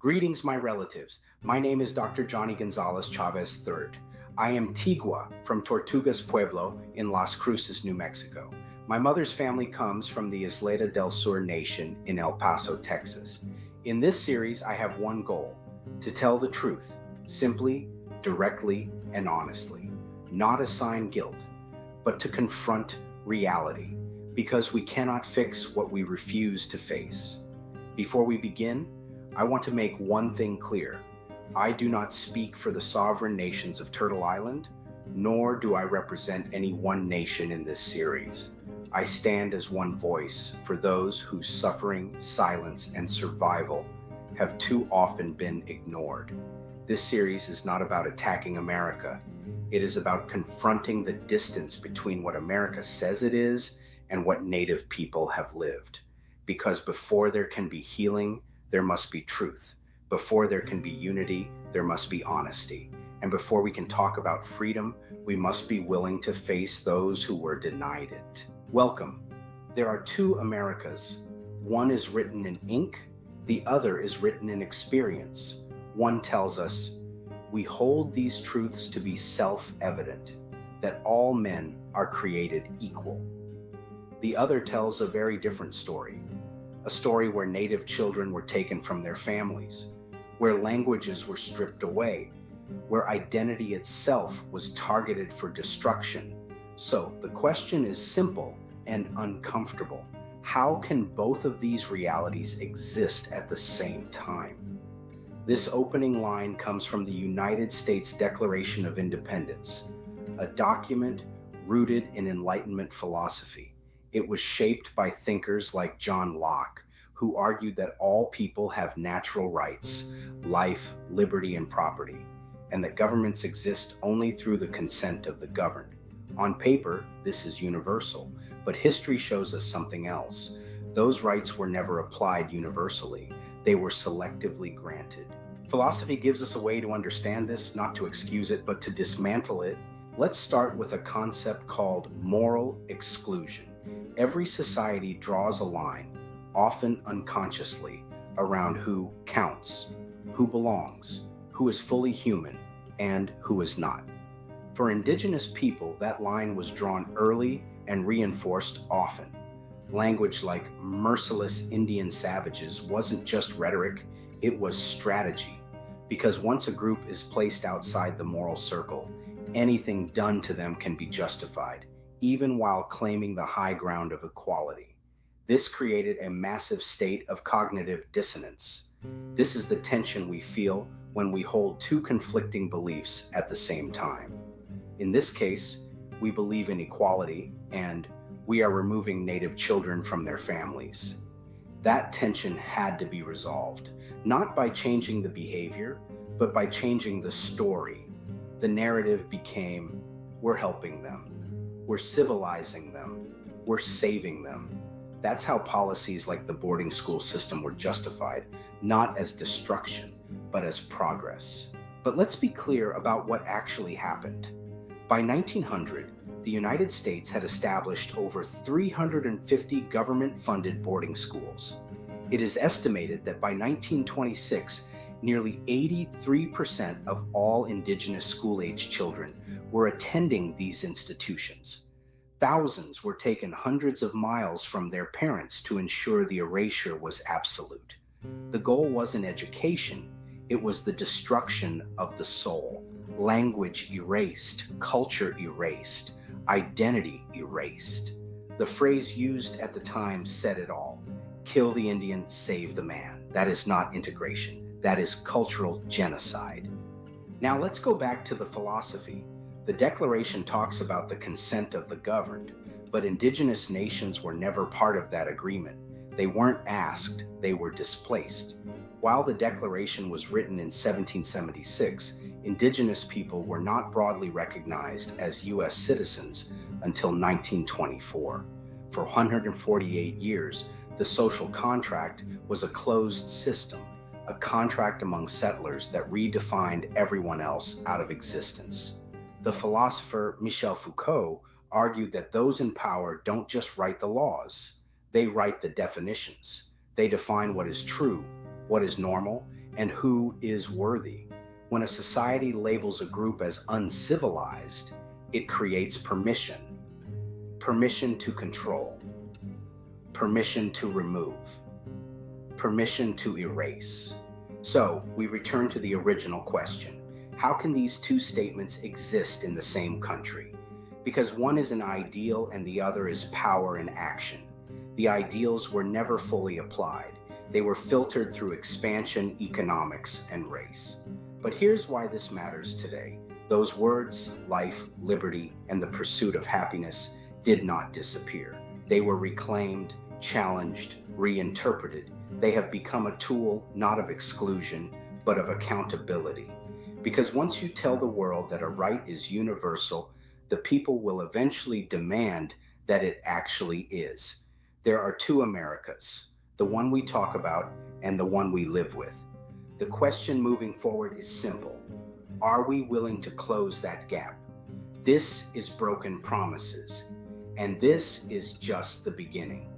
Greetings, my relatives. My name is Dr. Johnny Gonzalez Chavez III. I am Tigua from Tortugas Pueblo in Las Cruces, New Mexico. My mother's family comes from the Isleta del Sur Nation in El Paso, Texas. In this series, I have one goal: to tell the truth, simply, directly, and honestly. Not assign guilt, but to confront reality, because we cannot fix what we refuse to face. Before we begin, I want to make one thing clear. I do not speak for the sovereign nations of Turtle Island, nor do I represent any one nation in this series. I stand as one voice for those whose suffering, silence, and survival have too often been ignored. This series is not about attacking America. It is about confronting the distance between what America says it is and what Native people have lived. Because before there can be healing, there must be truth. Before there can be unity, there must be honesty. And before we can talk about freedom, we must be willing to face those who were denied it. Welcome. There are two Americas. One is written in ink, the other is written in experience. One tells us, we hold these truths to be self-evident, that all men are created equal. The other tells a very different story, a story where Native children were taken from their families, where languages were stripped away, where identity itself was targeted for destruction. So the question is simple and uncomfortable. How can both of these realities exist at the same time? This opening line comes from the United States Declaration of Independence, a document rooted in Enlightenment philosophy. It was shaped by thinkers like John Locke, who argued that all people have natural rights, life, liberty, and property, and that governments exist only through the consent of the governed. On paper, this is universal, but history shows us something else. Those rights were never applied universally. They were selectively granted. Philosophy gives us a way to understand this, not to excuse it, but to dismantle it. Let's start with a concept called moral exclusion. Every society draws a line, often unconsciously, around who counts, who belongs, who is fully human, and who is not. For indigenous people, that line was drawn early and reinforced often. Language like merciless Indian savages wasn't just rhetoric, it was strategy. Because once a group is placed outside the moral circle, anything done to them can be justified, even while claiming the high ground of equality. This created a massive state of cognitive dissonance. This is the tension we feel when we hold two conflicting beliefs at the same time. In this case, we believe in equality and we are removing Native children from their families. That tension had to be resolved, not by changing the behavior, but by changing the story. The narrative became, we're helping them, we're civilizing them, we're saving them. That's how policies like the boarding school system were justified, not as destruction, but as progress. But let's be clear about what actually happened. By 1900, the United States had established over 350 government-funded boarding schools. It is estimated that by 1926, nearly 83% of all indigenous school-age children were attending these institutions. Thousands were taken hundreds of miles from their parents to ensure the erasure was absolute. The goal wasn't education, it was the destruction of the soul. Language erased, culture erased, identity erased. The phrase used at the time said it all. Kill the Indian, save the man. That is not integration. That is cultural genocide. Now let's go back to the philosophy. The Declaration talks about the consent of the governed, but indigenous nations were never part of that agreement. They weren't asked, they were displaced. While the Declaration was written in 1776, indigenous people were not broadly recognized as U.S. citizens until 1924. For 148 years, the social contract was a closed system, a contract among settlers that redefined everyone else out of existence. The philosopher Michel Foucault argued that those in power don't just write the laws, they write the definitions. They define what is true, what is normal, and who is worthy. When a society labels a group as uncivilized, it creates permission. Permission to control. Permission to remove. Permission to erase. So, we return to the original question. How can these two statements exist in the same country? Because one is an ideal and the other is power in action. The ideals were never fully applied. They were filtered through expansion, economics, and race. But here's why this matters today. Those words, life, liberty, and the pursuit of happiness, did not disappear. They were reclaimed, challenged, reinterpreted. They have become a tool not of exclusion, but of accountability. Because once you tell the world that a right is universal, the people will eventually demand that it actually is. There are two Americas, the one we talk about and the one we live with. The question moving forward is simple. Are we willing to close that gap? This is broken promises, and this is just the beginning.